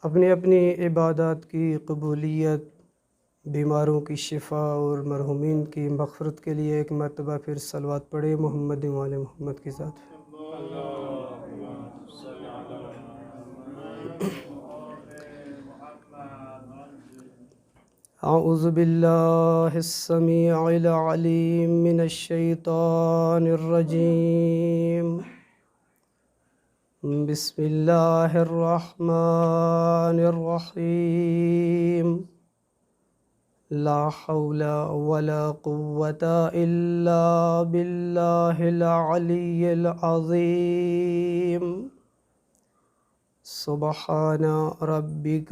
اپنی اپنی عبادات کی قبولیت، بیماروں کی شفا اور مرحومین کی مغفرت کے لیے ایک مرتبہ پھر صلوات پڑھے محمد و آل محمد کی ذات۔ اعوذ باللہ السمیع العلیم من الشیطان الرجیم، بسم اللہ الرحمن الرحیم، لا حول ولا قوة الا باللہ العلی العظیم، سبحان ربک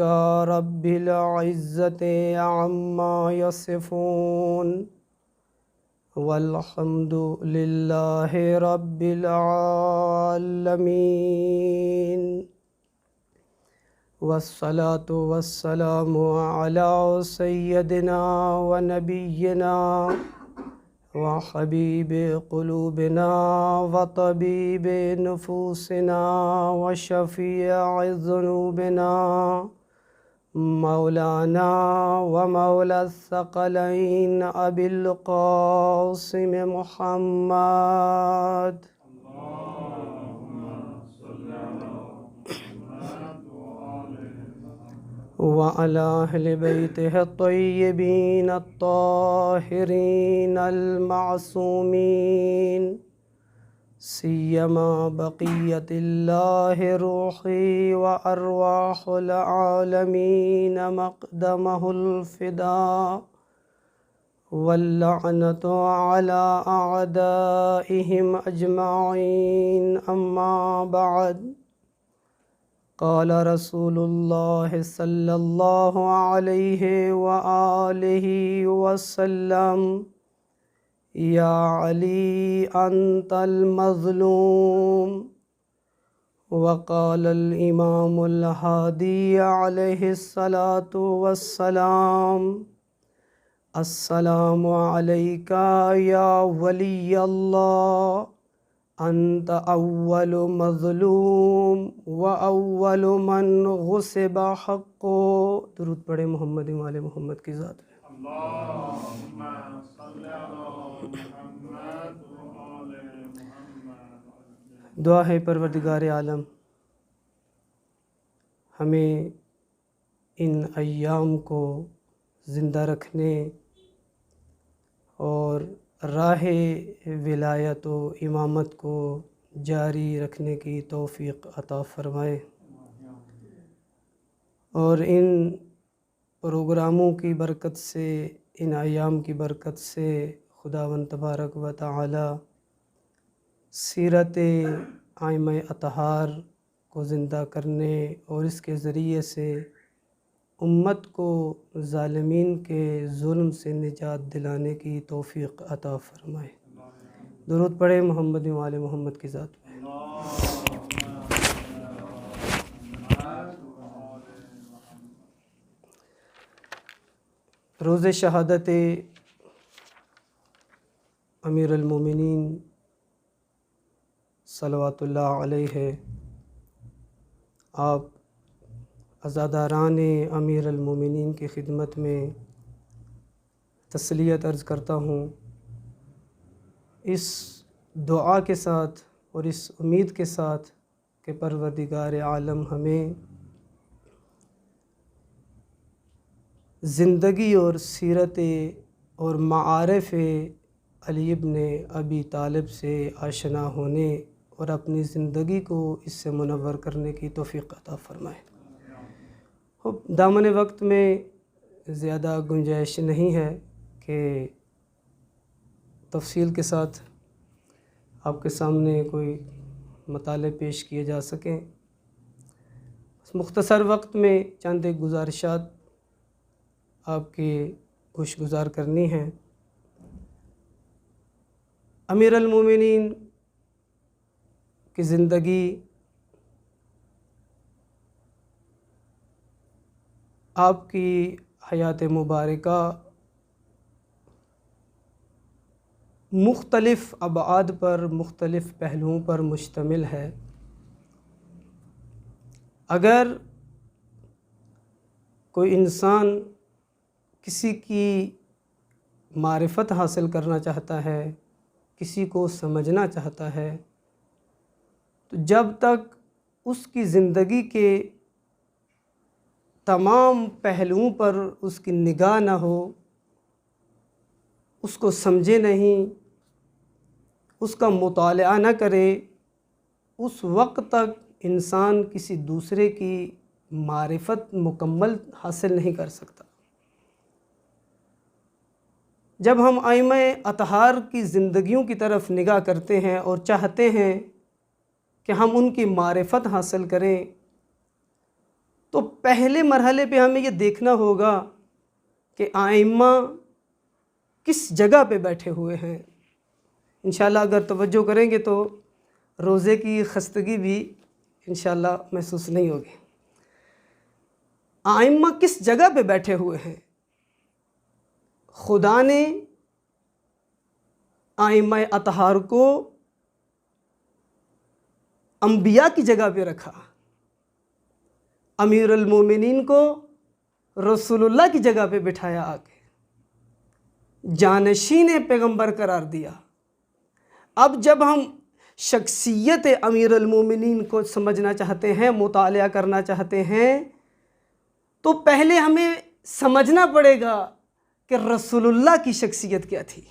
رب العزة عما یصفون، والحمد للہ رب العالمین، والصلاة والسلام علی سیدنا و نبینا و حبیب قلوبنا و طبیب نفوسنا و شفیع ذنوبنا مولانا و مولا الثقلین ابی القاسم محمد وعلى أهل بيته الطيبين الطاهرين المعصومين، سيما بقية الله روحي وأرواح العالمين مقدمه الفداء، واللعنة على أعدائهم أجمعين، أما بعد، قال رسول اللہ صلی اللہ علیہ وآلہ وسلم، یا علی انت المظلوم، وقال الامام الہادی علیہ الصلاۃ والسلام، السلام علیک یا ولی اللہ، انت اول مظلوم و اول من غصب حقو۔ درود پڑھے محمد و آل محمد کی ذات پہ۔ اللہم صلی علی محمد و آل محمد۔ دعا ہے پروردگار عالم ہمیں ان ایام کو زندہ رکھنے اور راہ ولایت و امامت کو جاری رکھنے کی توفیق عطا فرمائے، اور ان پروگراموں کی برکت سے، ان ایام کی برکت سے خداوند تبارک و تعالی سیرت ائمہ اطہار کو زندہ کرنے اور اس کے ذریعے سے امت کو ظالمین کے ظلم سے نجات دلانے کی توفیق عطا فرمائے۔ درود پڑھے محمد و آل محمد کی ذات پہ۔ روز شہادت امیر المومنین صلوات اللہ علیہ، آپ عزاداران امیر المومنین کی خدمت میں تسلیت عرض کرتا ہوں، اس دعا کے ساتھ اور اس امید کے ساتھ کہ پروردگار عالم ہمیں زندگی اور سیرت اور معارف علی ابن ابی طالب سے آشنا ہونے اور اپنی زندگی کو اس سے منور کرنے کی توفیق عطا فرمائے۔ دامن وقت میں زیادہ گنجائش نہیں ہے کہ تفصیل کے ساتھ آپ کے سامنے کوئی مطالعے پیش کیے جا سکیں۔ مختصر وقت میں چند ایک گزارشات آپ کی گوش گزار کرنی ہیں۔ امیر المومنین کی زندگی آپ کی حیات مبارکہ مختلف ابعاد پر، مختلف پہلوؤں پر مشتمل ہے۔ اگر کوئی انسان کسی کی معرفت حاصل کرنا چاہتا ہے، کسی کو سمجھنا چاہتا ہے، تو جب تک اس کی زندگی کے تمام پہلوؤں پر اس کی نگاہ نہ ہو، اس کو سمجھے نہیں، اس کا مطالعہ نہ کرے، اس وقت تک انسان کسی دوسرے کی معرفت مکمل حاصل نہیں کر سکتا۔ جب ہم ائمہ اطہار کی زندگیوں کی طرف نگاہ کرتے ہیں اور چاہتے ہیں کہ ہم ان کی معرفت حاصل کریں، تو پہلے مرحلے پہ ہمیں یہ دیکھنا ہوگا کہ ائمہ کس جگہ پہ بیٹھے ہوئے ہیں۔ انشاءاللہ اگر توجہ کریں گے تو روزے کی خستگی بھی انشاءاللہ محسوس نہیں ہوگی۔ ائمہ کس جگہ پہ بیٹھے ہوئے ہیں؟ خدا نے ائمہ اطہار کو انبیاء کی جگہ پہ رکھا، امیر المومنین کو رسول اللہ کی جگہ پہ بٹھایا، آگے جانشین پیغمبر قرار دیا۔ اب جب ہم شخصیت امیر المومنین کو سمجھنا چاہتے ہیں، مطالعہ کرنا چاہتے ہیں، تو پہلے ہمیں سمجھنا پڑے گا کہ رسول اللہ کی شخصیت کیا تھی،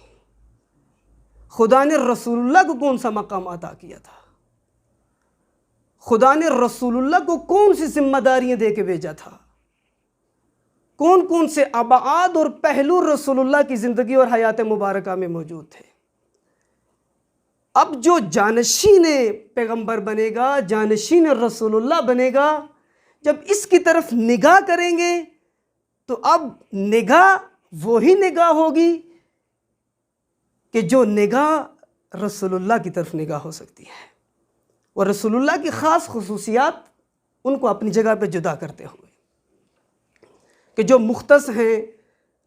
خدا نے رسول اللہ کو کون سا مقام عطا کیا تھا، خدا نے رسول اللہ کو کون سی ذمہ داریاں دے کے بھیجا تھا، کون کون سے ابعاد اور پہلو رسول اللہ کی زندگی اور حیات مبارکہ میں موجود تھے۔ اب جو جانشین پیغمبر بنے گا، جانشین رسول اللہ بنے گا، جب اس کی طرف نگاہ کریں گے تو اب نگاہ وہی نگاہ ہوگی کہ جو نگاہ رسول اللہ کی طرف نگاہ ہو سکتی ہے، اور رسول اللہ کی خاص خصوصیات ان کو اپنی جگہ پہ جدا کرتے ہوئے کہ جو مختص ہیں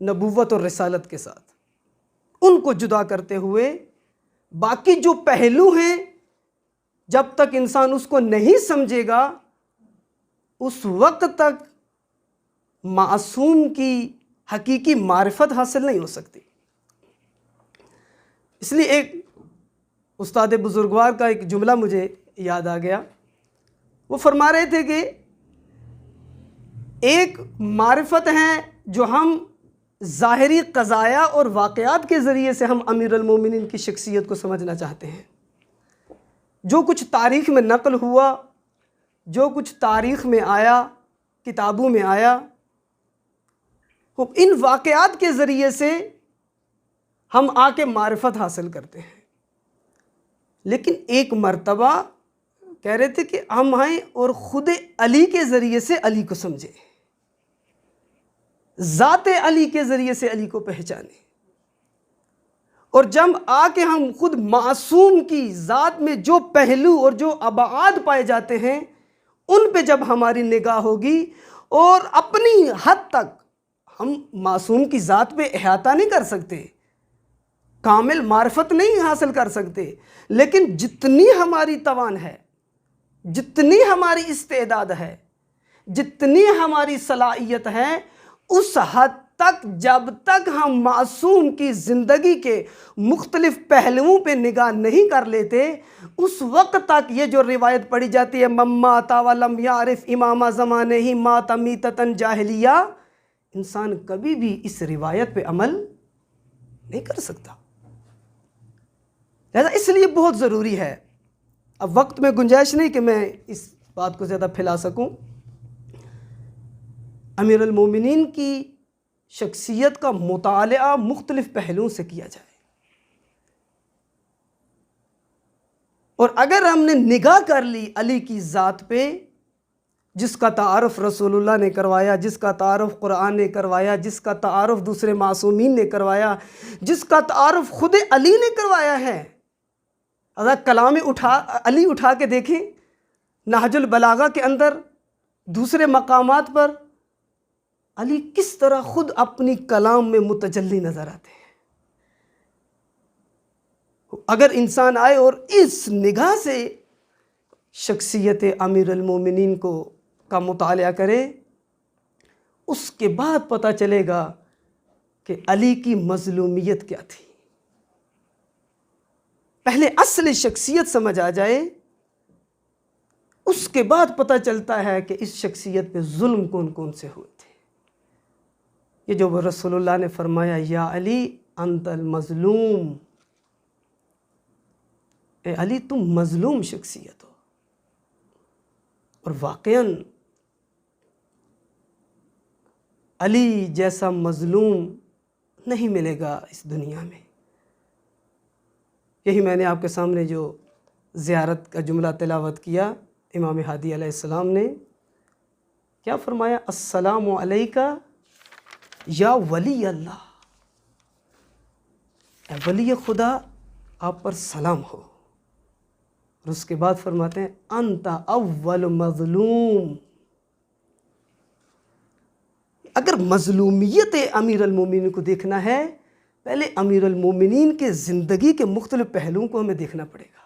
نبوت اور رسالت کے ساتھ، ان کو جدا کرتے ہوئے باقی جو پہلو ہیں جب تک انسان اس کو نہیں سمجھے گا اس وقت تک معصوم کی حقیقی معرفت حاصل نہیں ہو سکتی۔ اس لیے ایک استاد بزرگوار کا ایک جملہ مجھے یاد آ گیا، وہ فرما رہے تھے کہ ایک معرفت ہے جو ہم ظاہری قضایا اور واقعات کے ذریعے سے ہم امیر المومنین کی شخصیت کو سمجھنا چاہتے ہیں، جو کچھ تاریخ میں نقل ہوا، جو کچھ تاریخ میں آیا، کتابوں میں آیا، ان واقعات کے ذریعے سے ہم آ کے معرفت حاصل کرتے ہیں۔ لیکن ایک مرتبہ کہہ رہے تھے کہ ہم آئیں اور خود علی کے ذریعے سے علی کو سمجھیں، ذات علی کے ذریعے سے علی کو پہچانیں، اور جب آ کے ہم خود معصوم کی ذات میں جو پہلو اور جو ابعاد پائے جاتے ہیں ان پہ جب ہماری نگاہ ہوگی، اور اپنی حد تک ہم معصوم کی ذات پہ احاطہ نہیں کر سکتے، کامل معرفت نہیں حاصل کر سکتے، لیکن جتنی ہماری توان ہے، جتنی ہماری استعداد ہے، جتنی ہماری صلاحیت ہے، اس حد تک جب تک ہم معصوم کی زندگی کے مختلف پہلوؤں پہ نگاہ نہیں کر لیتے، اس وقت تک یہ جو روایت پڑھی جاتی ہے مَمَّاتَ وَلَمْ يَعْرِفْ امام زمانے ہی مَاتَ مِیتَةً جاہلیہ، انسان کبھی بھی اس روایت پہ عمل نہیں کر سکتا۔ لہذا اس لیے بہت ضروری ہے، اب وقت میں گنجائش نہیں کہ میں اس بات کو زیادہ پھیلا سکوں، امیر المومنین کی شخصیت کا مطالعہ مختلف پہلوؤں سے کیا جائے، اور اگر ہم نے نگاہ کر لی علی کی ذات پہ، جس کا تعارف رسول اللہ نے کروایا، جس کا تعارف قرآن نے کروایا، جس کا تعارف دوسرے معصومین نے کروایا، جس کا تعارف خود علی نے کروایا ہے، اگر کلام علی اٹھا کے دیکھیں، نہج البلاغہ کے اندر دوسرے مقامات پر علی کس طرح خود اپنی کلام میں متجلی نظر آتے ہیں۔ اگر انسان آئے اور اس نگاہ سے شخصیت امیر المومنین کو کا مطالعہ کریں، اس کے بعد پتہ چلے گا کہ علی کی مظلومیت کیا تھی۔ پہلے اصل شخصیت سمجھ آ جائے، اس کے بعد پتہ چلتا ہے کہ اس شخصیت پہ ظلم کون کون سے ہوئے تھے۔ یہ جو رسول اللہ نے فرمایا یا علی انت المظلوم، اے علی تم مظلوم شخصیت ہو، اور واقعاً علی جیسا مظلوم نہیں ملے گا اس دنیا میں۔ یہی میں نے آپ کے سامنے جو زیارت کا جملہ تلاوت کیا، امام ہادی علیہ السلام نے کیا فرمایا؟ السلام علیکہ یا ولی اللہ، اے ولی خدا آپ پر سلام ہو۔ اور اس کے بعد فرماتے ہیں انت اول مظلوم۔ اگر مظلومیت امیر المومنین کو دیکھنا ہے، پہلے امیر المومنین کے زندگی کے مختلف پہلوؤں کو ہمیں دیکھنا پڑے گا۔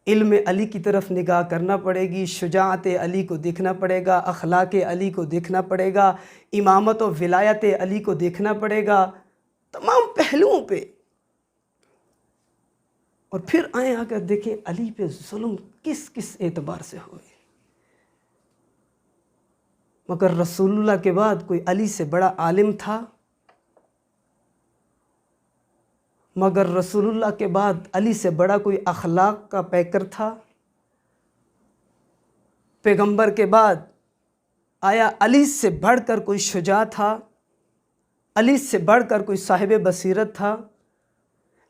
علم علی کی طرف نگاہ کرنا پڑے گی، شجاعت علی کو دیکھنا پڑے گا، اخلاق علی کو دیکھنا پڑے گا، امامت و ولایت علی کو دیکھنا پڑے گا، تمام پہلوؤں پہ۔ اور پھر آئیں آ کر دیکھیں علی پہ ظلم کس کس اعتبار سے ہوئے۔ مگر رسول اللہ کے بعد کوئی علی سے بڑا عالم تھا؟ مگر رسول اللہ کے بعد علی سے بڑا کوئی اخلاق کا پیکر تھا؟ پیغمبر کے بعد آیا علی سے بڑھ کر کوئی شجاع تھا؟ علی سے بڑھ کر کوئی صاحب بصیرت تھا؟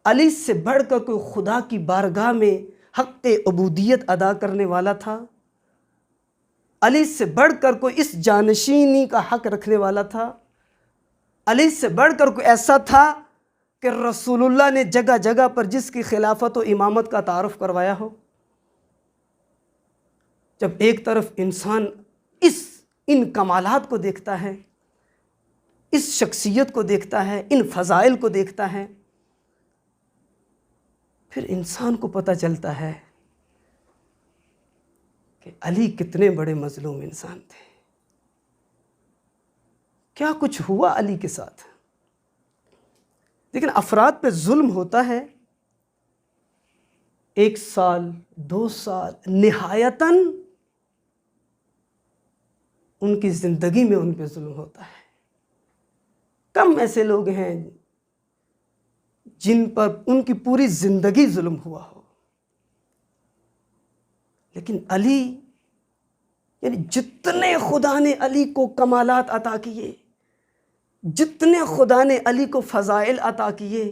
علی سے بڑھ کر کوئی خدا کی بارگاہ میں حق عبودیت ادا کرنے والا تھا؟ علی سے بڑھ کر کوئی اس جانشینی کا حق رکھنے والا تھا؟ علی سے بڑھ کر کوئی ایسا تھا کہ رسول اللہ نے جگہ جگہ پر جس کی خلافت و امامت کا تعارف کروایا ہو؟ جب ایک طرف انسان ان کمالات کو دیکھتا ہے، اس شخصیت کو دیکھتا ہے، ان فضائل کو دیکھتا ہے، پھر انسان کو پتہ چلتا ہے کہ علی کتنے بڑے مظلوم انسان تھے، کیا کچھ ہوا علی کے ساتھ۔ لیکن افراد پہ ظلم ہوتا ہے، 1 سال 2 سال، نہایتاً ان کی زندگی میں ان پہ ظلم ہوتا ہے۔ کم ایسے لوگ ہیں جن پر ان کی پوری زندگی ظلم ہوا ہو، لیکن علی، یعنی جتنے خدا نے علی کو کمالات عطا کیے، جتنے خدا نے علی کو فضائل عطا کیے،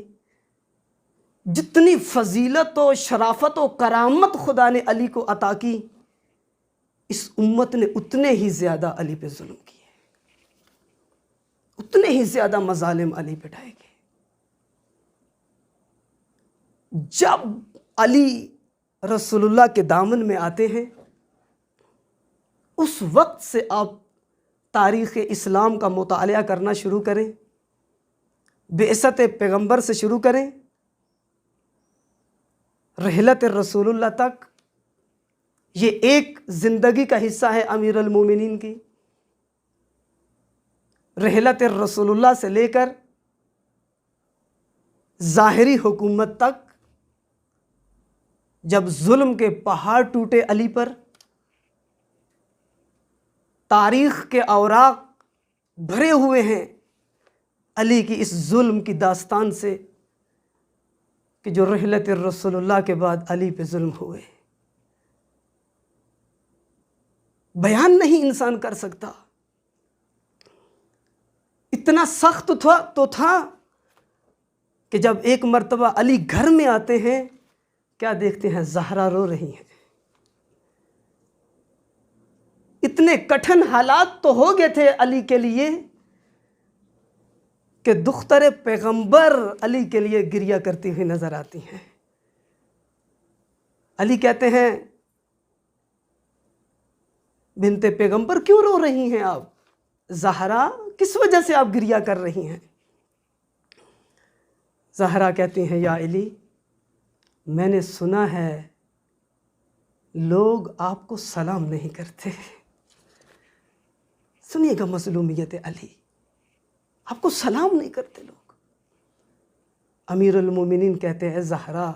جتنی فضیلت و شرافت و کرامت خدا نے علی کو عطا کی، اس امت نے اتنے ہی زیادہ علی پہ ظلم کیے، اتنے ہی زیادہ مظالم علی پہ ڈھائے گئے۔ جب علی رسول اللہ کے دامن میں آتے ہیں، اس وقت سے آپ تاریخ اسلام کا مطالعہ کرنا شروع کریں، بعثت پیغمبر سے شروع کریں، رحلت رسول اللہ تک۔ یہ ایک زندگی کا حصہ ہے امیر المومنین کی، رحلت رسول اللہ سے لے کر ظاہری حکومت تک، جب ظلم کے پہاڑ ٹوٹے علی پر، تاریخ کے اوراق بھرے ہوئے ہیں علی کی اس ظلم کی داستان سے کہ جو رحلت رسول اللہ کے بعد علی پہ ظلم ہوئے، بیان نہیں انسان کر سکتا۔ اتنا سخت تو تھا کہ جب ایک مرتبہ علی گھر میں آتے ہیں، کیا دیکھتے ہیں؟ زہرا رو رہی ہیں۔ اتنے کٹھن حالات تو ہو گئے تھے علی کے لیے کہ دختر پیغمبر علی کے لیے گریہ کرتی ہوئی نظر آتی ہیں۔ علی کہتے ہیں بنت پیغمبر کیوں رو رہی ہیں آپ؟ زہرا کس وجہ سے آپ گریہ کر رہی ہیں؟ زہرا کہتی ہیں یا علی، میں نے سنا ہے لوگ آپ کو سلام نہیں کرتے، سنیے گا مظلومیت علی، آپ کو سلام نہیں کرتے لوگ۔ امیر المومنین کہتے ہیں زہرا،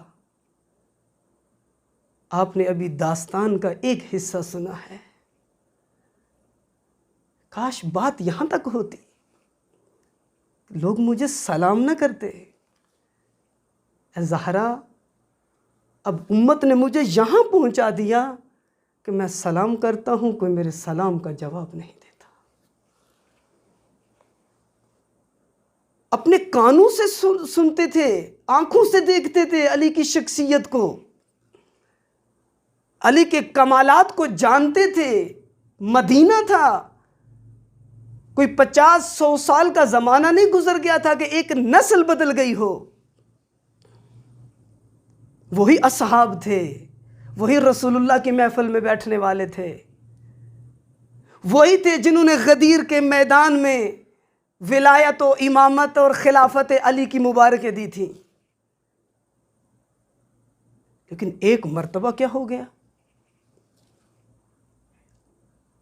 آپ نے ابھی داستان کا ایک حصہ سنا ہے، کاش بات یہاں تک ہوتی، لوگ مجھے سلام نہ کرتے۔ اے زہرا، اب امت نے مجھے یہاں پہنچا دیا کہ میں سلام کرتا ہوں، کوئی میرے سلام کا جواب نہیں دیتا۔ اپنے کانوں سے سنتے تھے، آنکھوں سے دیکھتے تھے علی کی شخصیت کو، علی کے کمالات کو جانتے تھے۔ مدینہ تھا، کوئی 50-100 سال کا زمانہ نہیں گزر گیا تھا کہ ایک نسل بدل گئی ہو۔ وہی اصحاب تھے، وہی رسول اللہ کی محفل میں بیٹھنے والے تھے، وہی تھے جنہوں نے غدیر کے میدان میں ولایت و امامت اور خلافت علی کی مبارکیں دی تھی۔ لیکن ایک مرتبہ کیا ہو گیا،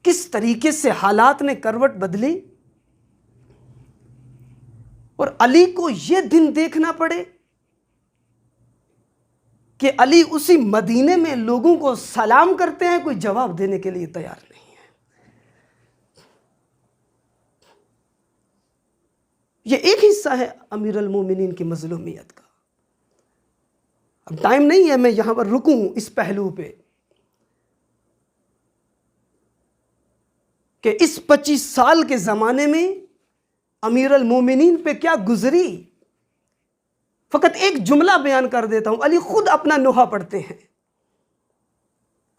کس طریقے سے حالات نے کروٹ بدلی، اور علی کو یہ دن دیکھنا پڑے کہ علی اسی مدینے میں لوگوں کو سلام کرتے ہیں، کوئی جواب دینے کے لیے تیار نہیں ہے۔ یہ ایک حصہ ہے امیر المومنین کی مظلومیت کا۔ اب ٹائم نہیں ہے میں یہاں پر رکوں اس پہلو پہ کہ اس 25 سال کے زمانے میں امیر المومنین پہ کیا گزری۔ فقط ایک جملہ بیان کر دیتا ہوں، علی خود اپنا نوحہ پڑھتے ہیں،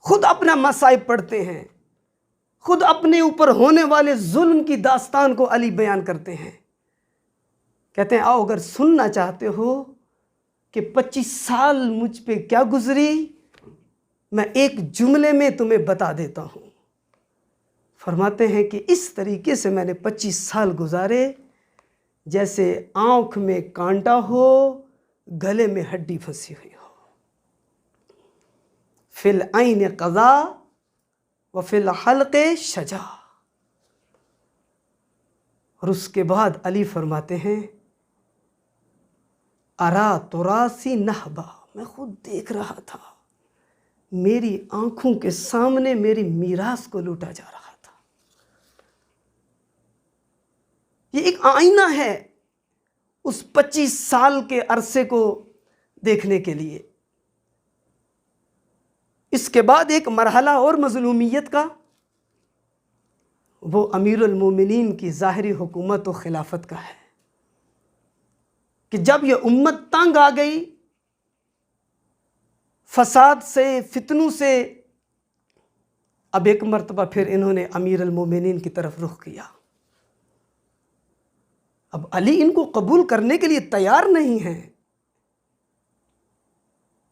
خود اپنا مصائب پڑھتے ہیں، خود اپنے اوپر ہونے والے ظلم کی داستان کو علی بیان کرتے ہیں۔ کہتے ہیں آؤ اگر سننا چاہتے ہو کہ 25 سال مجھ پہ کیا گزری، میں ایک جملے میں تمہیں بتا دیتا ہوں۔ فرماتے ہیں کہ اس طریقے سے میں نے 25 سال گزارے جیسے آنکھ میں کانٹا ہو، گلے میں ہڈی پھنسی ہوئی ہو۔ فی العین قضا و فی الحلق شجا۔ اور اس کے بعد علی فرماتے ہیں ارا تراسی نہبا، میں خود دیکھ رہا تھا، میری آنکھوں کے سامنے میری میراث کو لوٹا جا رہا تھا۔ یہ ایک آئینہ ہے اس 25 سال کے عرصے کو دیکھنے کے لیے۔ اس کے بعد ایک مرحلہ اور مظلومیت کا، وہ امیر المومنین کی ظاہری حکومت و خلافت کا ہے کہ جب یہ امت تنگ آ گئی فساد سے، فتنوں سے، اب ایک مرتبہ پھر انہوں نے امیر المومنین کی طرف رخ کیا۔ اب علی ان کو قبول کرنے کے لیے تیار نہیں ہے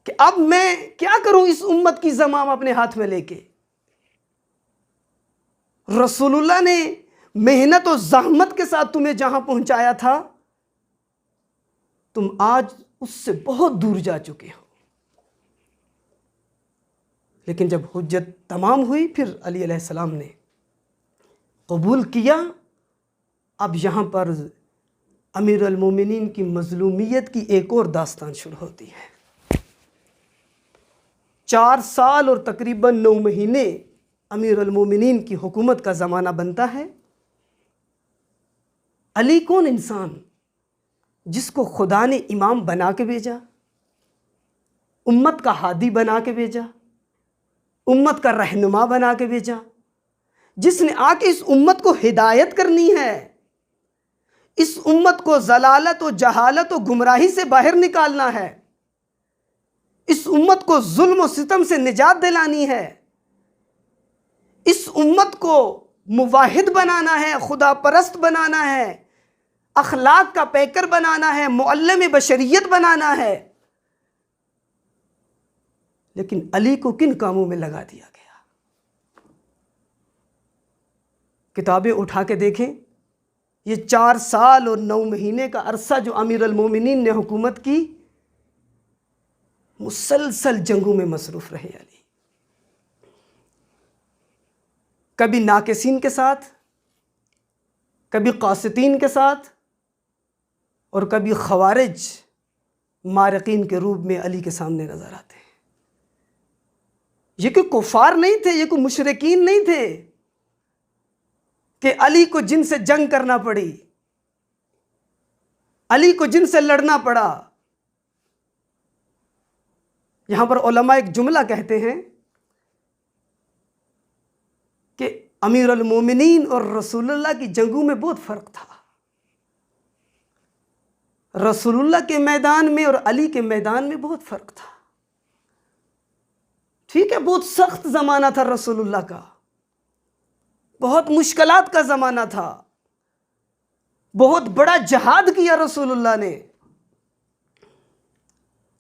کہ اب میں کیا کروں اس امت کی زمام اپنے ہاتھ میں لے کے۔ رسول اللہ نے محنت و زحمت کے ساتھ تمہیں جہاں پہنچایا تھا، تم آج اس سے بہت دور جا چکے ہو۔ لیکن جب حجت تمام ہوئی پھر علی علیہ السلام نے قبول کیا۔ اب یہاں پر امیر المومنین کی مظلومیت کی ایک اور داستان شروع ہوتی ہے۔ 4 سال اور تقریباً 9 مہینے امیر المومنین کی حکومت کا زمانہ بنتا ہے۔ علی کون انسان جس کو خدا نے امام بنا کے بھیجا، امت کا ہادی بنا کے بھیجا، امت کا رہنما بنا کے بھیجا، جس نے آ کے اس امت کو ہدایت کرنی ہے، اس امت کو ضلالت و جہالت و گمراہی سے باہر نکالنا ہے، اس امت کو ظلم و ستم سے نجات دلانی ہے، اس امت کو موحد بنانا ہے، خدا پرست بنانا ہے، اخلاق کا پیکر بنانا ہے، معلم بشریت بنانا ہے۔ لیکن علی کو کن کاموں میں لگا دیا گیا؟ کتابیں اٹھا کے دیکھیں، یہ 4 سال اور 9 مہینے کا عرصہ جو امیر المومنین نے حکومت کی، مسلسل جنگوں میں مصروف رہے علی۔ کبھی ناقصین کے ساتھ، کبھی قاسطین کے ساتھ اور کبھی خوارج مارقین کے روپ میں علی کے سامنے نظر آتے ہیں۔ یہ کوئی کفار نہیں تھے، یہ کوئی مشرکین نہیں تھے کہ علی کو جن سے جنگ کرنا پڑی، علی کو جن سے لڑنا پڑا۔ یہاں پر علماء ایک جملہ کہتے ہیں کہ امیر المومنین اور رسول اللہ کی جنگوں میں بہت فرق تھا۔ رسول اللہ کے میدان میں اور علی کے میدان میں بہت فرق تھا۔ ٹھیک ہے، بہت سخت زمانہ تھا رسول اللہ کا، بہت مشکلات کا زمانہ تھا، بہت بڑا جہاد کیا رسول اللہ نے،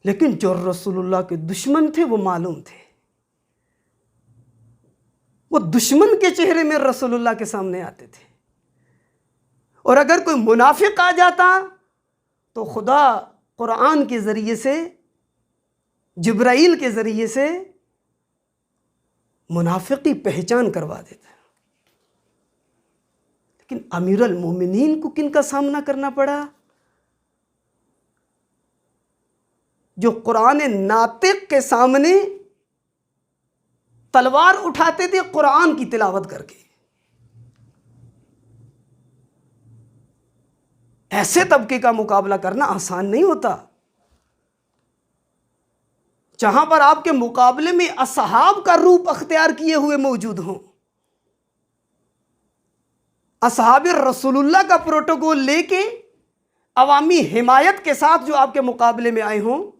لیکن جو رسول اللہ کے دشمن تھے وہ معلوم تھے۔ وہ دشمن کے چہرے میں رسول اللہ کے سامنے آتے تھے، اور اگر کوئی منافق آ جاتا تو خدا قرآن کے ذریعے سے، جبرائیل کے ذریعے سے منافقی پہچان کروا دیتا۔ لیکن امیر المومنین کو کن کا سامنا کرنا پڑا؟ جو قرآن ناطق کے سامنے تلوار اٹھاتے تھے قرآن کی تلاوت کر کے۔ ایسے طبقے کا مقابلہ کرنا آسان نہیں ہوتا، جہاں پر آپ کے مقابلے میں اصحاب کا روپ اختیار کیے ہوئے موجود ہوں، اصحاب رسول اللہ کا پروٹوکول لے کے عوامی حمایت کے ساتھ جو آپ کے مقابلے میں آئے ہوں،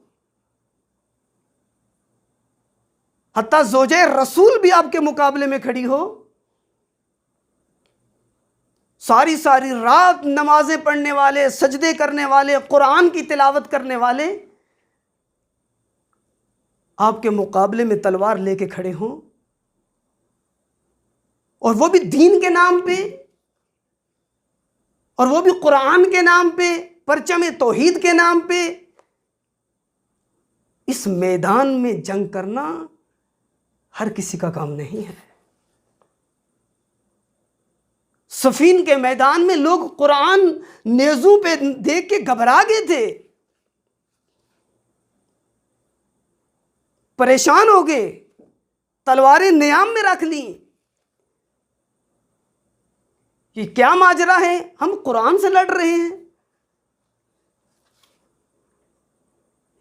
حتیٰ زوجہ رسول بھی آپ کے مقابلے میں کھڑی ہو، ساری ساری رات نمازیں پڑھنے والے، سجدے کرنے والے، قرآن کی تلاوت کرنے والے آپ کے مقابلے میں تلوار لے کے کھڑے ہوں، اور وہ بھی دین کے نام پہ، اور وہ بھی قرآن کے نام پہ، پرچم توحید کے نام پہ۔ اس میدان میں جنگ کرنا ہر کسی کا کام نہیں ہے۔ صفین کے میدان میں لوگ قرآن نیزوں پہ دیکھ کے گھبرا گئے تھے، پریشان ہو گئے، تلواریں نیام میں رکھ لیں۔ یہ کیا ماجرا ہے؟ ہم قرآن سے لڑ رہے ہیں۔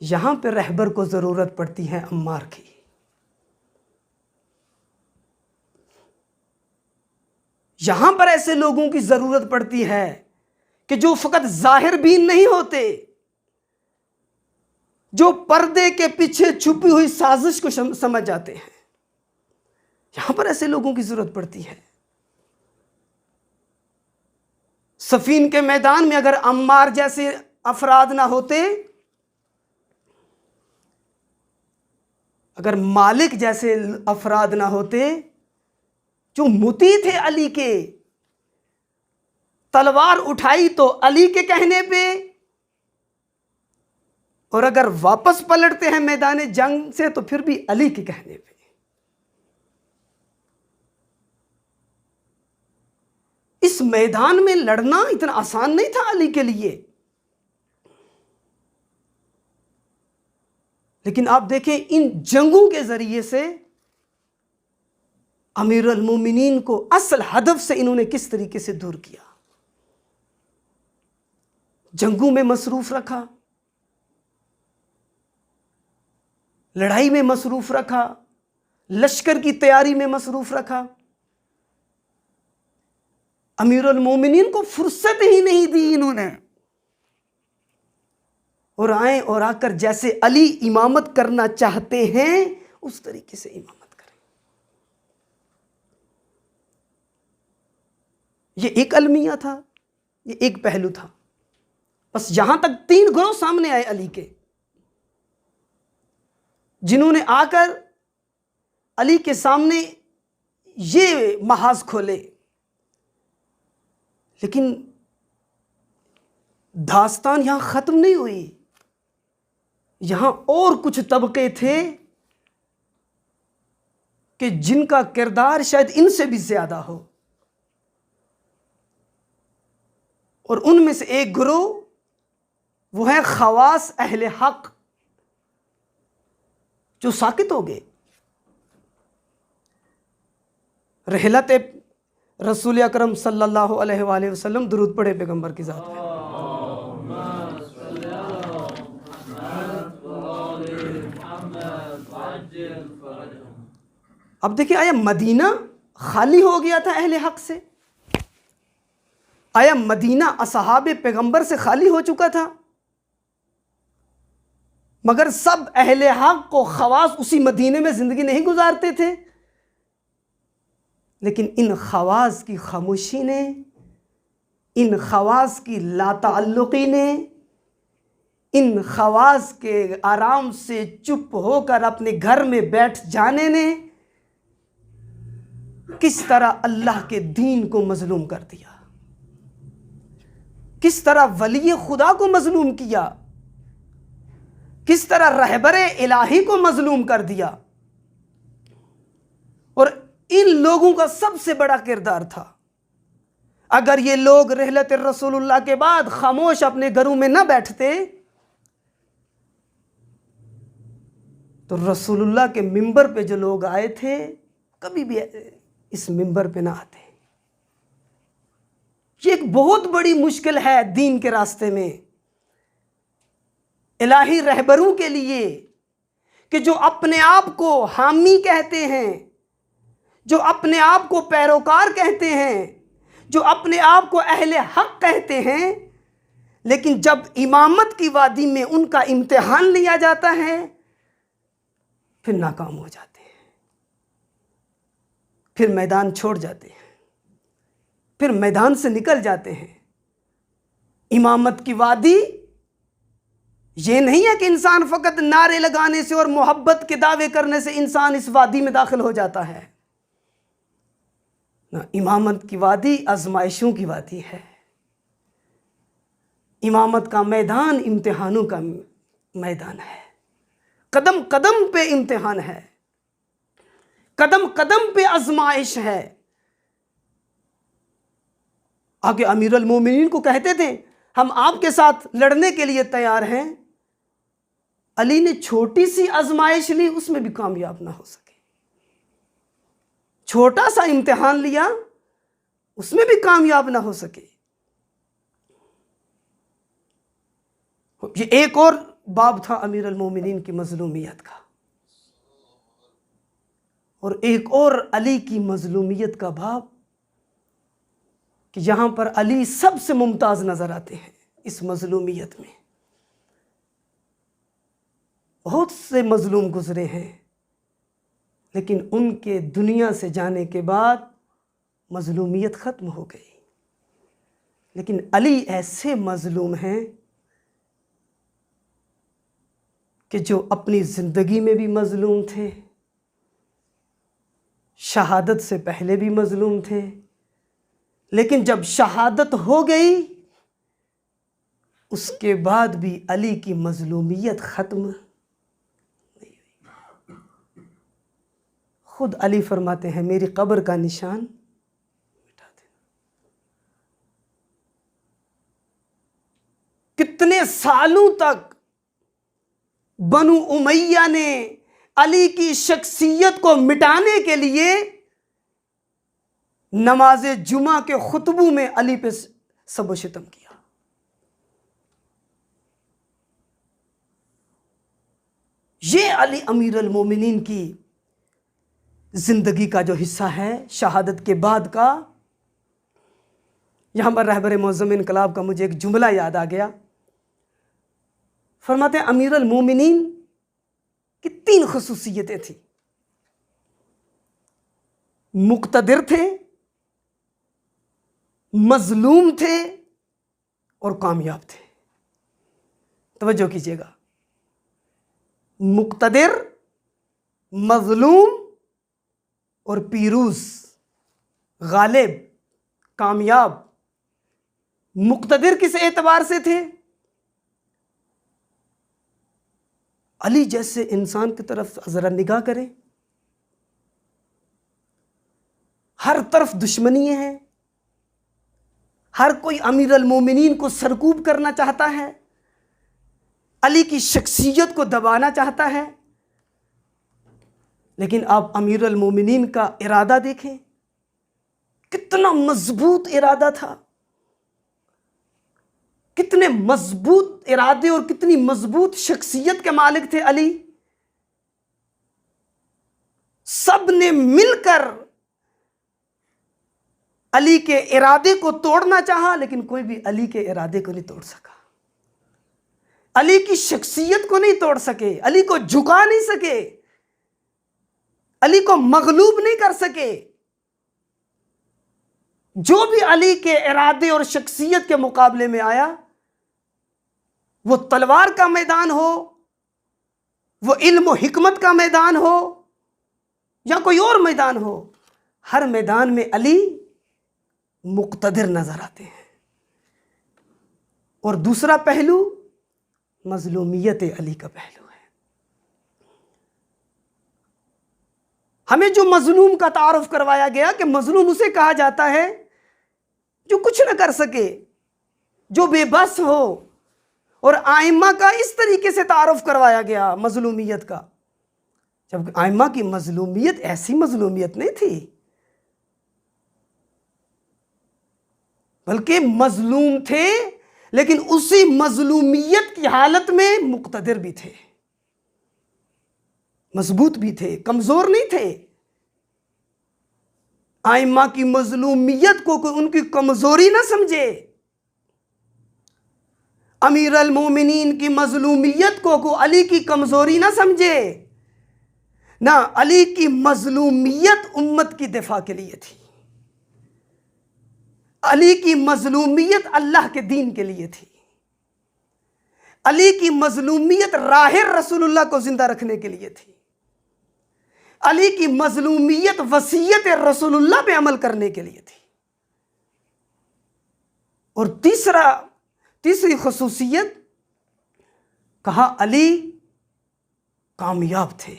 یہاں پہ رہبر کو ضرورت پڑتی ہے عمار کی۔ یہاں پر ایسے لوگوں کی ضرورت پڑتی ہے کہ جو فقط ظاہر بین نہیں ہوتے، جو پردے کے پیچھے چھپی ہوئی سازش کو سمجھ جاتے ہیں۔ یہاں پر ایسے لوگوں کی ضرورت پڑتی ہے۔ صفین کے میدان میں اگر عمار جیسے افراد نہ ہوتے، اگر مالک جیسے افراد نہ ہوتے جو مطیع تھے علی کے، تلوار اٹھائی تو علی کے کہنے پہ، اور اگر واپس پلٹتے ہیں میدان جنگ سے تو پھر بھی علی کے کہنے پہ۔ اس میدان میں لڑنا اتنا آسان نہیں تھا علی کے لیے۔ لیکن آپ دیکھیں ان جنگوں کے ذریعے سے امیر المومنین کو اصل ہدف سے انہوں نے کس طریقے سے دور کیا، جنگوں میں مصروف رکھا، لڑائی میں مصروف رکھا، لشکر کی تیاری میں مصروف رکھا۔ امیر المومنین کو فرصت ہی نہیں دی انہوں نے، اور آئیں اور آ کر جیسے علی امامت کرنا چاہتے ہیں اس طریقے سے امامت کریں۔ یہ ایک المیہ تھا، یہ ایک پہلو تھا۔ بس یہاں تک 3 گروہ سامنے آئے علی کے، جنہوں نے آ کر علی کے سامنے یہ محاذ کھولے۔ لیکن داستان یہاں ختم نہیں ہوئی، یہاں اور کچھ طبقے تھے کہ جن کا کردار شاید ان سے بھی زیادہ ہو۔ اور ان میں سے ایک گروہ وہ ہیں خواص اہل حق جو ساکت ہو گئے. رحلت رسول اکرم صلی اللہ علیہ وآلہ وسلم. درود پڑھے پیغمبر کی ذات پہ. اب دیکھیں، آیا مدینہ خالی ہو گیا تھا اہل حق سے؟ آیا مدینہ اصحاب پیغمبر سے خالی ہو چکا تھا؟ مگر سب اہل حق و خواص اسی مدینے میں زندگی نہیں گزارتے تھے. لیکن ان خواص کی خاموشی نے، ان خواص کی لا تعلقی نے، ان خواص کے آرام سے چپ ہو کر اپنے گھر میں بیٹھ جانے نے کس طرح اللہ کے دین کو مظلوم کر دیا، کس طرح ولی خدا کو مظلوم کیا، کس طرح رہبر الہی کو مظلوم کر دیا. اور ان لوگوں کا سب سے بڑا کردار تھا، اگر یہ لوگ رحلت رسول اللہ کے بعد خاموش اپنے گھروں میں نہ بیٹھتے تو رسول اللہ کے منبر پہ جو لوگ آئے تھے کبھی بھی اس منبر پہ نہ آتے. یہ ایک بہت بڑی مشکل ہے دین کے راستے میں الہی رہبروں کے لیے، کہ جو اپنے آپ کو حامی کہتے ہیں، جو اپنے آپ کو پیروکار کہتے ہیں، جو اپنے آپ کو اہل حق کہتے ہیں، لیکن جب امامت کی وادی میں ان کا امتحان لیا جاتا ہے پھر ناکام ہو جاتے ہیں، پھر میدان چھوڑ جاتے ہیں، پھر میدان سے نکل جاتے ہیں. امامت کی وادی یہ نہیں ہے کہ انسان فقط نعرے لگانے سے اور محبت کے دعوے کرنے سے انسان اس وادی میں داخل ہو جاتا ہے. نہ، امامت کی وادی آزمائشوں کی وادی ہے. امامت کا میدان امتحانوں کا میدان ہے. قدم قدم پہ امتحان ہے، قدم قدم پہ آزمائش ہے. آگے امیر المومنین کو کہتے تھے ہم آپ کے ساتھ لڑنے کے لیے تیار ہیں. علی نے چھوٹی سی آزمائش لی، اس میں بھی کامیاب نہ ہو سکے. چھوٹا سا امتحان لیا، اس میں بھی کامیاب نہ ہو سکے. یہ ایک اور باب تھا امیر المومنین کی مظلومیت کا، اور ایک اور علی کی مظلومیت کا باب، کہ یہاں پر علی سب سے ممتاز نظر آتے ہیں اس مظلومیت میں. بہت سے مظلوم گزرے ہیں، لیکن ان کے دنیا سے جانے کے بعد مظلومیت ختم ہو گئی. لیکن علی ایسے مظلوم ہیں کہ جو اپنی زندگی میں بھی مظلوم تھے، شہادت سے پہلے بھی مظلوم تھے، لیکن جب شہادت ہو گئی اس کے بعد بھی علی کی مظلومیت ختم نہیں ہوئی. خود علی فرماتے ہیں میری قبر کا نشان مٹا دینا. کتنے سالوں تک بنو امیہ نے علی کی شخصیت کو مٹانے کے لیے نماز جمعہ کے خطبوں میں علی پہ سب و شتم کیا. یہ علی امیر المومنین کی زندگی کا جو حصہ ہے شہادت کے بعد کا. یہاں پر رہبر معظم انقلاب کا مجھے ایک جملہ یاد آ گیا. فرماتے ہیں امیر المومنین کی 3 خصوصیتیں تھیں. مقتدر تھے، مظلوم تھے، اور کامیاب تھے. توجہ کیجئے گا، مقتدر، مظلوم اور پیروز، غالب، کامیاب. مقتدر کس اعتبار سے تھے؟ علی جیسے انسان کی طرف ذرا نگاہ کریں، ہر طرف دشمنی ہیں، ہر کوئی امیر المومنین کو سرکوب کرنا چاہتا ہے، علی کی شخصیت کو دبانا چاہتا ہے، لیکن آپ امیر المومنین کا ارادہ دیکھیں، کتنا مضبوط ارادہ تھا، کتنے مضبوط ارادے اور کتنی مضبوط شخصیت کے مالک تھے علی۔ سب نے مل کر علی کے ارادے کو توڑنا چاہا، لیکن کوئی بھی علی کے ارادے کو نہیں توڑ سکا، علی کی شخصیت کو نہیں توڑ سکے، علی کو جھکا نہیں سکے، علی کو مغلوب نہیں کر سکے۔ جو بھی علی کے ارادے اور شخصیت کے مقابلے میں آیا، وہ تلوار کا میدان ہو، وہ علم و حکمت کا میدان ہو، یا کوئی اور میدان ہو، ہر میدان میں علی مقتدر نظر آتے ہیں۔ اور دوسرا پہلو مظلومیت علی کا پہلو ہے۔ ہمیں جو مظلوم کا تعارف کروایا گیا کہ مظلوم اسے کہا جاتا ہے جو کچھ نہ کر سکے، جو بے بس ہو، اور ائمہ کا اس طریقے سے تعارف کروایا گیا مظلومیت کا، جبکہ ائمہ کی مظلومیت ایسی مظلومیت نہیں تھی، بلکہ مظلوم تھے لیکن اسی مظلومیت کی حالت میں مقتدر بھی تھے، مضبوط بھی تھے، کمزور نہیں تھے۔ ائمہ کی مظلومیت کو کوئی ان کی کمزوری نہ سمجھے، امیر المومنین کی مظلومیت کو کوئی علی کی کمزوری نہ سمجھے، نہ علی کی مظلومیت امت کی دفاع کے لیے تھی، علی کی مظلومیت اللہ کے دین کے لیے تھی، علی کی مظلومیت راہ رسول اللہ کو زندہ رکھنے کے لیے تھی، علی کی مظلومیت وصیت رسول اللہ پہ عمل کرنے کے لیے تھی۔ اور تیسری خصوصیت، کہا علی کامیاب تھے۔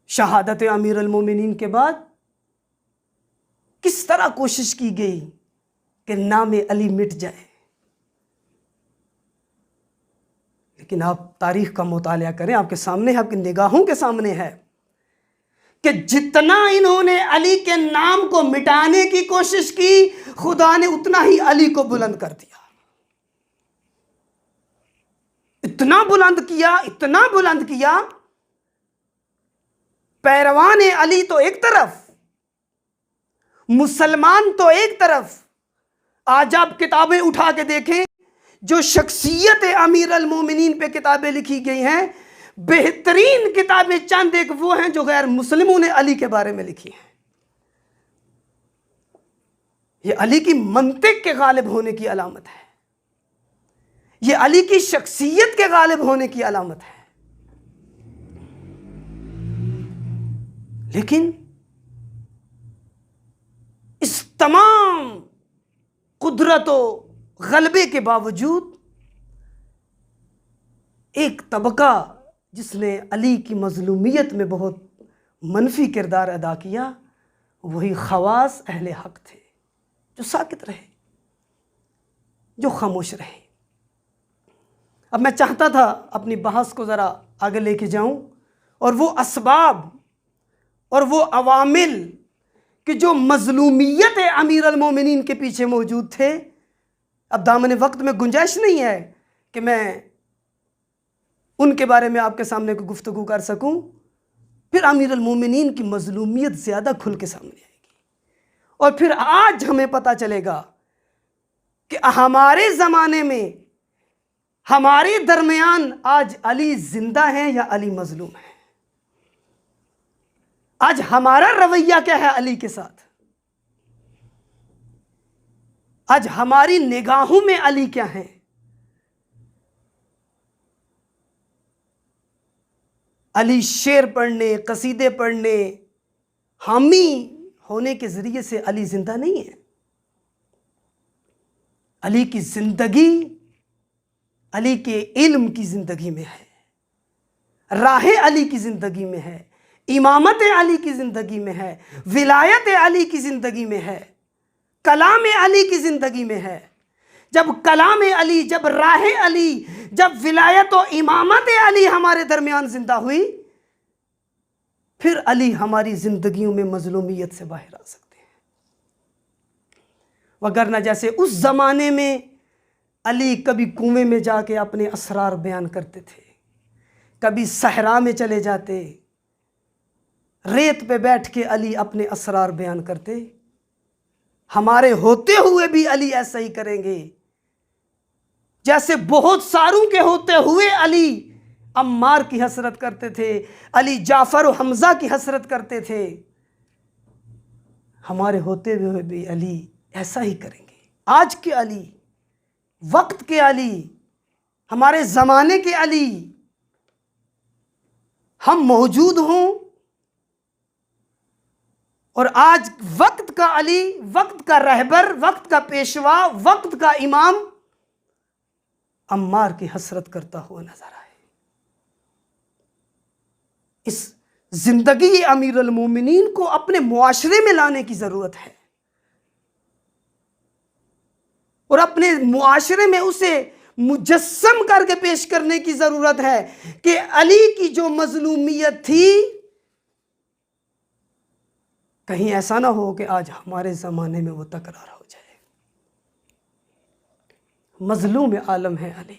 شہادت امیر المومنین کے بعد کس طرح کوشش کی گئی کہ نام علی مٹ جائے، لیکن آپ تاریخ کا مطالعہ کریں، آپ کے سامنے، آپ کی نگاہوں کے سامنے ہے کہ جتنا انہوں نے علی کے نام کو مٹانے کی کوشش کی، خدا نے اتنا ہی علی کو بلند کر دیا، اتنا بلند کیا، اتنا بلند کیا۔ پیروان علی تو ایک طرف، مسلمان تو ایک طرف۔ آج آپ کتابیں اٹھا کے دیکھیں، جو شخصیت امیر المومنین پہ کتابیں لکھی گئی ہیں، بہترین کتابیں چند ایک وہ ہیں جو غیر مسلموں نے علی کے بارے میں لکھی ہیں۔ یہ علی کی منطق کے غالب ہونے کی علامت ہے، یہ علی کی شخصیت کے غالب ہونے کی علامت ہے۔ لیکن اس تمام قدرت و غلبے کے باوجود ایک طبقہ جس نے علی کی مظلومیت میں بہت منفی کردار ادا کیا، وہی خواص اہل حق تھے، جو ساکت رہے، جو خاموش رہے۔ اب میں چاہتا تھا اپنی بحث کو ذرا آگے لے کے جاؤں، اور وہ اسباب اور وہ عوامل کہ جو مظلومیت امیر المومنین کے پیچھے موجود تھے۔ اب دامن وقت میں گنجائش نہیں ہے کہ میں ان کے بارے میں آپ کے سامنے کوئی گفتگو کر سکوں، پھر امیر المومنین کی مظلومیت زیادہ کھل کے سامنے آئے گی، اور پھر آج ہمیں پتہ چلے گا کہ ہمارے زمانے میں، ہمارے درمیان آج علی زندہ ہیں یا علی مظلوم ہے، آج ہمارا رویہ کیا ہے علی کے ساتھ، آج ہماری نگاہوں میں علی کیا ہیں۔ علی شعر پڑھنے، قصیدے پڑھنے، حامی ہونے کے ذریعے سے علی زندہ نہیں ہے۔ علی کی زندگی علی کے علم کی زندگی میں ہے، راہ علی کی زندگی میں ہے، امامت علی کی زندگی میں ہے، ولایت علی کی زندگی میں ہے، کلام علی کی زندگی میں ہے۔ جب کلام علی، جب راہ علی، جب ولایت و امامت علی ہمارے درمیان زندہ ہوئی، پھر علی ہماری زندگیوں میں مظلومیت سے باہر آ سکتے ہیں۔ وگرنہ جیسے اس زمانے میں علی کبھی کنویں میں جا کے اپنے اسرار بیان کرتے تھے، کبھی صحرا میں چلے جاتے، ریت پہ بیٹھ کے علی اپنے اسرار بیان کرتے، ہمارے ہوتے ہوئے بھی علی ایسا ہی کریں گے۔ جیسے بہت ساروں کے ہوتے ہوئے علی عمار کی حسرت کرتے تھے، علی جعفر و حمزہ کی حسرت کرتے تھے، ہمارے ہوتے ہوئے بھی علی ایسا ہی کریں گے۔ آج کے علی، وقت کے علی، ہمارے زمانے کے علی، ہم موجود ہوں اور آج وقت کا علی، وقت کا رہبر، وقت کا پیشوا، وقت کا امام عمار کی حسرت کرتا ہوا نظر آئے۔ اس زندگی امیر المومنین کو اپنے معاشرے میں لانے کی ضرورت ہے، اور اپنے معاشرے میں اسے مجسم کر کے پیش کرنے کی ضرورت ہے کہ علی کی جو مظلومیت تھی، کہیں ایسا نہ ہو کہ آج ہمارے زمانے میں وہ تکرار ہو جائے۔ مظلوم عالم ہے علی،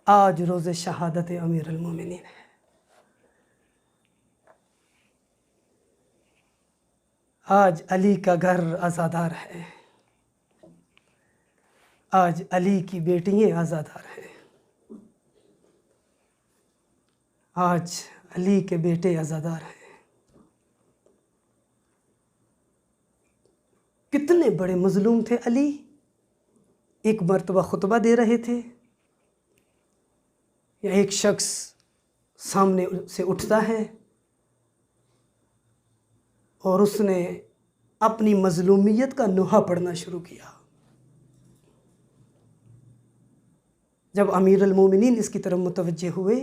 آج روز شہادت امیر المومنین ہے۔ آج علی کا گھر عزادار ہے، آج علی کی بیٹیاں عزادار ہیں، آج علی کے بیٹے عزادار ہیں۔ کتنے بڑے مظلوم تھے علی۔ ایک مرتبہ خطبہ دے رہے تھے، یا ایک شخص سامنے سے اٹھتا ہے اور اس نے اپنی مظلومیت کا نوحہ پڑھنا شروع کیا۔ جب امیر المومنین اس کی طرف متوجہ ہوئے،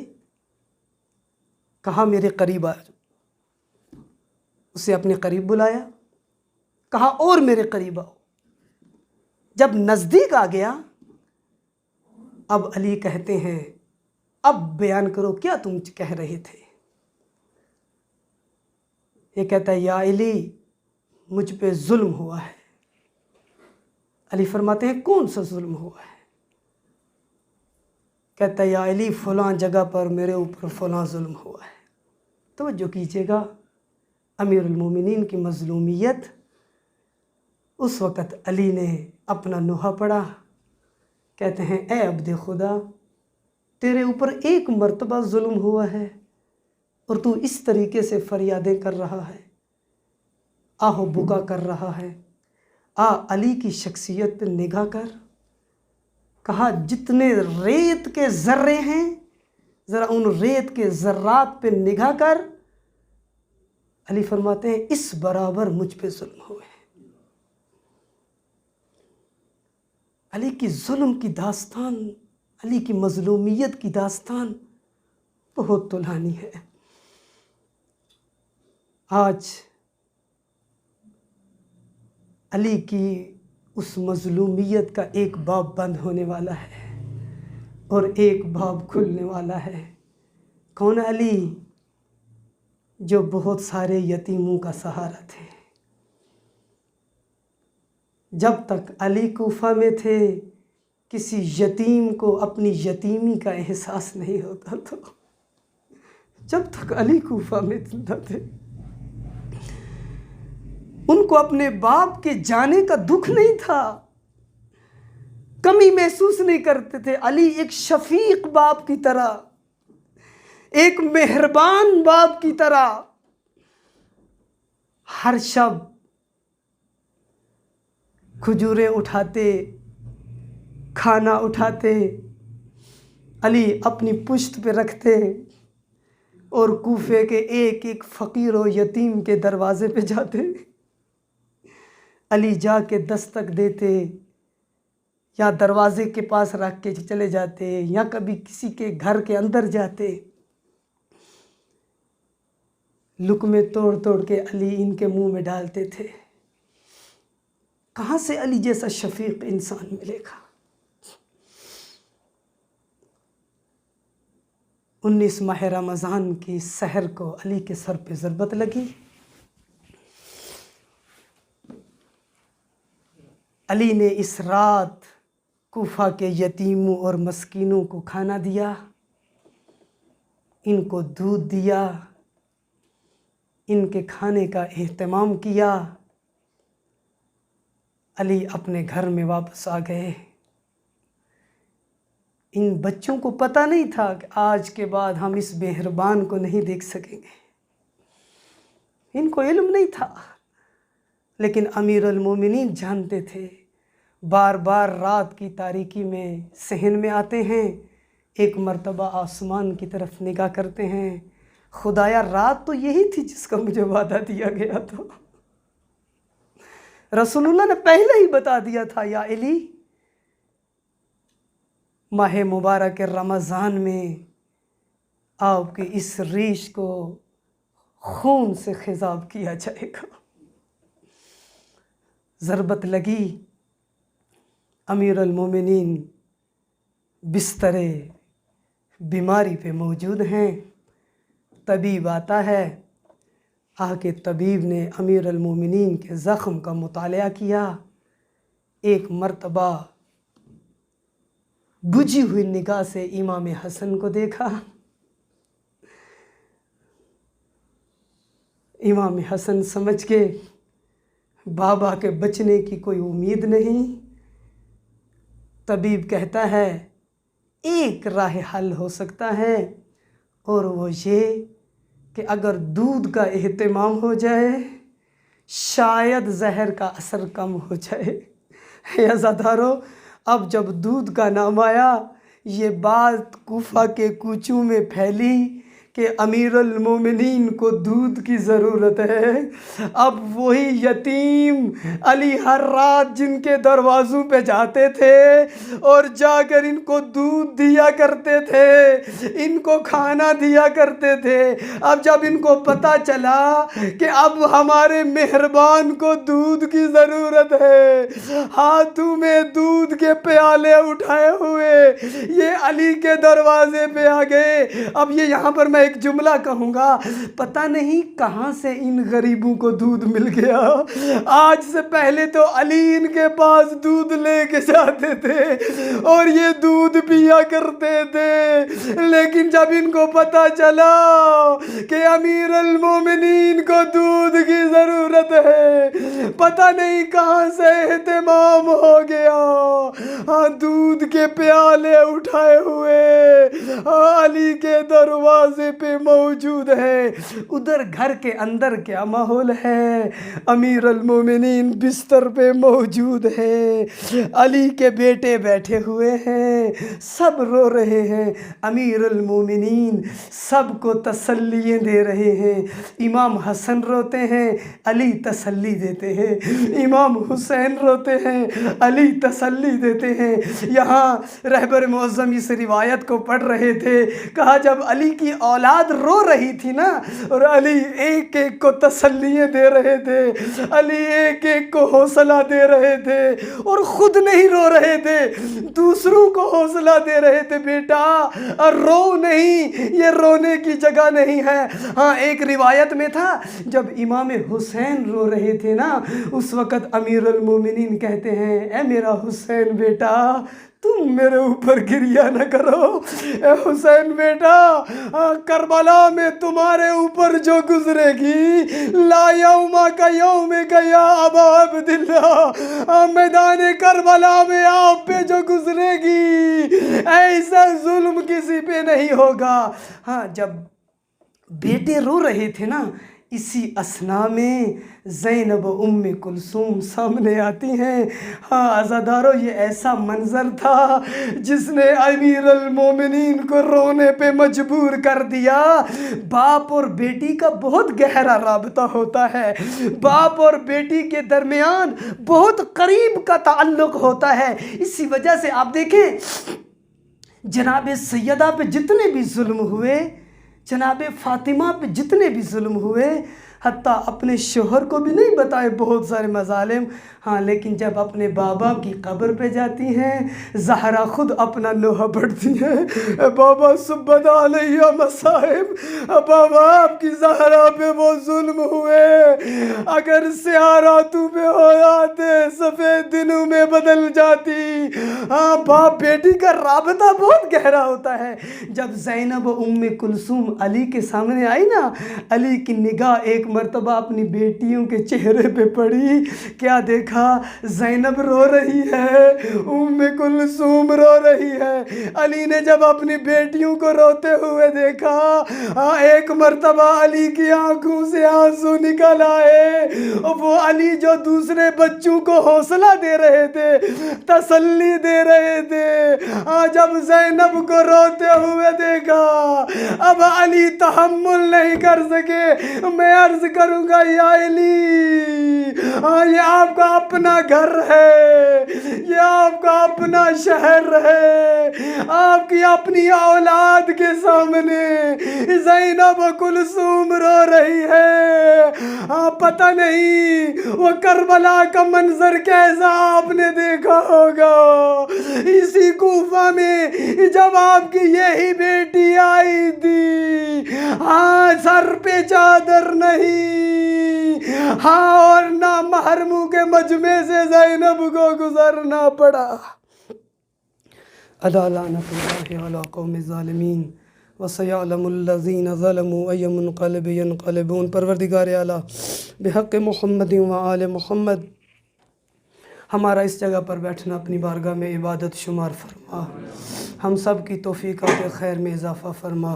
کہا میرے قریب آ جاؤ۔ اسے اپنے قریب بلایا، کہا اور میرے قریب آؤ۔ جب نزدیک آ گیا، اب علی کہتے ہیں اب بیان کرو کیا تم کہہ رہے تھے۔ یہ کہتا ہے یا علی مجھ پہ ظلم ہوا ہے۔ علی فرماتے ہیں کون سا ظلم ہوا ہے؟ کہتا ہے یا علی فلاں جگہ پر میرے اوپر فلاں ظلم ہوا ہے۔ توجہ کیجیے گا، امیر المومنین کی مظلومیت، اس وقت علی نے اپنا نوحہ پڑھا۔ کہتے ہیں اے عبد خدا، تیرے اوپر ایک مرتبہ ظلم ہوا ہے اور تو اس طریقے سے فریادیں کر رہا ہے، آہ و بکا کر رہا ہے۔ علی کی شخصیت پہ نگاہ کر۔ کہا جتنے ریت کے ذرے ہیں، ذرا ان ریت کے ذرات پہ نگاہ کر۔ علی فرماتے ہیں اس برابر مجھ پہ ظلم ہوئے۔ علی کی ظلم کی داستان، علی کی مظلومیت کی داستان بہت طولانی ہے۔ آج علی کی اس مظلومیت کا ایک باب بند ہونے والا ہے اور ایک باب کھلنے والا ہے۔ کون علی؟ جو بہت سارے یتیموں کا سہارا تھے۔ جب تک علی کوفہ میں تھے، کسی یتیم کو اپنی یتیمی کا احساس نہیں ہوتا تھا۔ جب تک علی کوفہ میں زندہ تھے، ان کو اپنے باپ کے جانے کا دکھ نہیں تھا، کمی محسوس نہیں کرتے تھے۔ علی ایک شفیق باپ کی طرح، ایک مہربان باپ کی طرح ہر شب کھجوریں اٹھاتے، کھانا اٹھاتے، علی اپنی پشت پہ رکھتے اور کوفے کے ایک ایک فقیر و یتیم کے دروازے پہ جاتے۔ علی جا کے دستک دیتے، یا دروازے کے پاس رکھ کے چلے جاتے، یا کبھی کسی کے گھر کے اندر جاتے۔ لقمے توڑ توڑ کے علی ان کے منہ میں ڈالتے تھے۔ کہاں سے علی جیسا شفیق انسان ملے گا؟ 19 ماہ رمضان کی سحر کو علی کے سر پہ ضربت لگی۔ علی نے اس رات کوفہ کے یتیموں اور مسکینوں کو کھانا دیا، ان کو دودھ دیا، ان کے کھانے کا اہتمام کیا۔ علی اپنے گھر میں واپس آ گئے۔ ان بچوں کو پتہ نہیں تھا کہ آج کے بعد ہم اس مہربان کو نہیں دیکھ سکیں گے، ان کو علم نہیں تھا، لیکن امیر المومنین جانتے تھے۔ بار بار رات کی تاریکی میں صحن میں آتے ہیں، ایک مرتبہ آسمان کی طرف نگاہ کرتے ہیں، خدایا رات تو یہی تھی جس کا مجھے وعدہ دیا گیا تھا۔ رسول اللہ نے پہلے ہی بتا دیا تھا، یا علی ماہ مبارک رمضان میں آپ کے اس ریش کو خون سے خضاب کیا جائے گا۔ ضربت لگی، امیر المومنین بستر بیماری پہ موجود ہیں۔ طبیب آتا ہے، آ کے طبیب نے امیر المومنین کے زخم کا مطالعہ کیا، ایک مرتبہ بجھی ہوئی نگاہ سے امام حسن کو دیکھا۔ امام حسن سمجھ کے بابا کے بچنے کی کوئی امید نہیں۔ طبیب کہتا ہے ایک راہ حل ہو سکتا ہے، اور وہ یہ کہ اگر دودھ کا اہتمام ہو جائے شاید زہر کا اثر کم ہو جائے۔ عزادارو، اب جب دودھ کا نام آیا، یہ بات کوفہ کے کوچوں میں پھیلی کہ امیر المومنین کو دودھ کی ضرورت ہے۔ اب وہی یتیم علی ہر رات جن کے دروازوں پہ جاتے تھے اور جا کر ان کو دودھ دیا کرتے تھے، ان کو کھانا دیا کرتے تھے، اب جب ان کو پتہ چلا کہ اب ہمارے مہربان کو دودھ کی ضرورت ہے، ہاتھوں میں دودھ کے پیالے اٹھائے ہوئے یہ علی کے دروازے پہ آ گئے۔ اب یہ یہاں پر میں ایک جملہ کہوں گا، پتہ نہیں کہاں سے ان غریبوں کو دودھ مل گیا۔ آج سے پہلے تو علی ان کے پاس دودھ لے کے جاتے تھے اور یہ دودھ پیا کرتے تھے، لیکن جب ان کو پتہ چلا کہ امیر المومنین کو دودھ کی ضرورت ہے، پتہ نہیں کہاں سے اہتمام ہو گیا، دودھ کے پیالے اٹھائے ہوئے علی کے دروازے پہ موجود ہے۔ ادھر گھر کے اندر کیا ماحول ہے؟ امیر المومنین بستر پہ موجود ہے، علی کے بیٹے بیٹھے ہوئے ہیں، سب رو رہے ہیں۔ امیر المومنین سب کو تسلیاں دے رہے ہیں۔ امام حسن روتے ہیں، علی تسلی دیتے ہیں، امام حسین روتے ہیں، علی تسلی دیتے ہیں۔ یہاں رہبر معظم اس روایت کو پڑھ رہے تھے، کہا جب علی کی اولاد رو رہی تھی نا، اور علی ایک ایک کو تسلیاں دے رہے تھے، علی ایک ایک کو حوصلہ دے رہے تھے، اور خود نہیں رو رہے تھے، دوسروں کو حوصلہ دے رہے تھے، بیٹا رو نہیں، یہ رونے کی جگہ نہیں ہے۔ ہاں ایک روایت میں تھا جب امام حسین رو رہے تھے نا، اس وقت امیر المومنین کہتے ہیں اے میرا حسین بیٹا تم میرے اوپر گریہ نہ کرو، اے حسین بیٹا کربلا میں تمہارے اوپر جو گزرے گی لا یوما کا یوم کا یا ابا عبداللہ، میدان کربلا میں آپ پہ جو گزرے گی ایسا ظلم کسی پہ نہیں ہوگا۔ ہاں جب بیٹے رو رہے تھے نا، اسی اثناء میں زینب ام کلثوم سامنے آتی ہیں۔ ہاں عزادارو، یہ ایسا منظر تھا جس نے امیر المومنین کو رونے پہ مجبور کر دیا۔ باپ اور بیٹی کا بہت گہرا رابطہ ہوتا ہے، باپ اور بیٹی کے درمیان بہت قریب کا تعلق ہوتا ہے۔ اسی وجہ سے آپ دیکھیں جناب سیدہ پہ جتنے بھی ظلم ہوئے، جناب فاطمہ پہ جتنے بھی ظلم ہوئے، حتیٰ اپنے شوہر کو بھی نہیں بتائے بہت سارے مظالم، ہاں لیکن جب اپنے بابا کی قبر پہ جاتی ہیں زہرا خود اپنا نوحہ پڑھتی ہیں، بابا سبت علیہ مصائب، بابا آپ کی زہرا پہ وہ ظلم ہوئے، اگر سیاہ راتوں پہ ہو جاتے سفید دنوں میں بدل جاتی۔ ہاں باپ بیٹی کا رابطہ بہت گہرا ہوتا ہے۔ جب زینب ام کلثوم علی کے سامنے آئی نا، علی کی نگاہ ایک مرتبہ اپنی بیٹیوں کے چہرے پہ پڑی، کیا دیکھا؟ زینب رو رہی ہے، ام کلثوم رو رہی ہے۔ علی نے جب اپنی بیٹیوں کو روتے ہوئے دیکھا، ایک مرتبہ علی کی آنکھوں سے آنسو نکل آئے، وہ علی جو دوسرے بچوں کو حوصلہ دے رہے تھے، تسلی دے رہے تھے، جب زینب کو روتے ہوئے دیکھا، اب علی تحمل نہیں کر سکے۔ میں عرض کروں گا یا علی، یہ آپ کا اپنا گھر ہے، یہ آپ کا اپنا شہر ہے، آپ کی اپنی اولاد کے سامنے زینب کلثوم رو رہی ہے۔ پتہ نہیں وہ کربلا کا منظر کیسا آپ نے دیکھا ہوگا، اسی کوفہ میں جب آپ کی یہی بیٹی آئی تھی، سر پہ چادر نہیں، اور نہ محرموں کے مجمع سے زینب کو گزرنا پڑا۔ الا لعنت اللہ علی قوم الظالمین وسیعلم الذین ظلموا ای منقلب ینقلبون۔ پروردگار اعلیٰ بحق محمد و آل محمد ہمارا اس جگہ پر بیٹھنا اپنی بارگاہ میں عبادت شمار فرما، ہم سب کی توفیقات خیر میں اضافہ فرما۔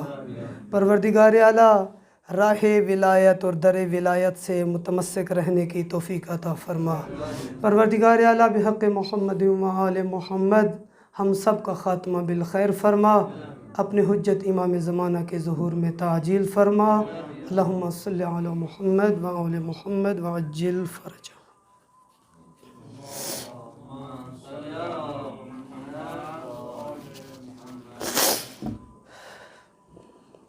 پروردگار اعلیٰ راہ ولایت اور در ولایت سے متمسک رہنے کی توفیق عطا فرما۔ پروردگار اعلیٰ بحق محمد و آل محمد ہم سب کا خاتمہ بالخیر فرما، اپنے حجت امام زمانہ کے ظہور میں تعجیل فرما۔ اللہم صلی علی محمد و آل محمد وعجل فرجہ۔